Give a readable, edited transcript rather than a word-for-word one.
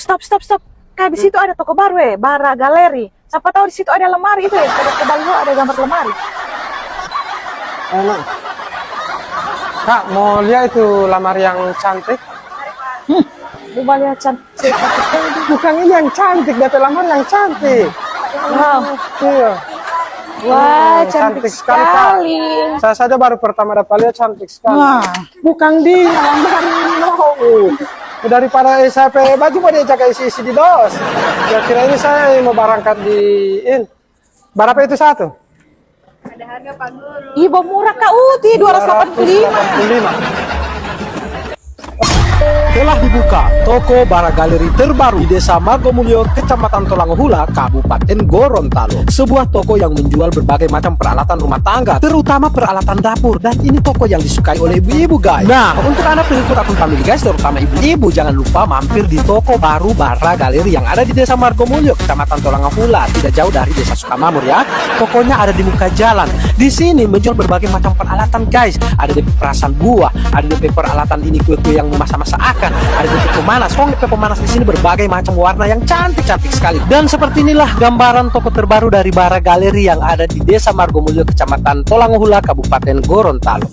Stop. Kan di situ ada toko baru Bara Galeri. Siapa tahu di situ ada lemari itu Pada baliho ada gambar lemari. Enak. Kak, mau lihat itu lamar yang cantik? Coba lihat cantik. Bukan ini yang cantik, data lamar yang cantik. Wow. Iya. Wah, cantik sekali. Kak. Saya saja baru pertama dapat lihat cantik sekali. Wah. Bukan dia, lamar ini no. Daripada saya pakai baju mau dia jaga isi di dos. Ya kira ini saya mau berangkat di in. Berapa itu satu? Ada harga Pak Guru. Ibu murah Kak Uti 285. 285. Telah dibuka toko Bara Galeri terbaru di Desa Margomulyo, Kecamatan Tolangohula, Kabupaten Gorontalo. Sebuah toko yang menjual berbagai macam peralatan rumah tangga, terutama peralatan dapur. Dan ini toko yang disukai oleh ibu-ibu, guys. Nah, untuk anak pengikut akun family, guys, terutama ibu-ibu, jangan lupa mampir di toko baru Bara Galeri yang ada di Desa Margomulyo, Kecamatan Tolangohula, tidak jauh dari Desa Sukamamur ya. Tokonya ada di muka jalan. Di sini menjual berbagai macam peralatan, guys. Ada DP perasan buah, ada DP peralatan ini kue-kue yang memasak-masak akan, ada DP pemanas. DP pemanas di sini berbagai macam warna yang cantik-cantik sekali. Dan seperti inilah gambaran toko terbaru dari Bara Galeri yang ada di Desa Margomulyo, Kecamatan Tolangohula, Kabupaten Gorontalo.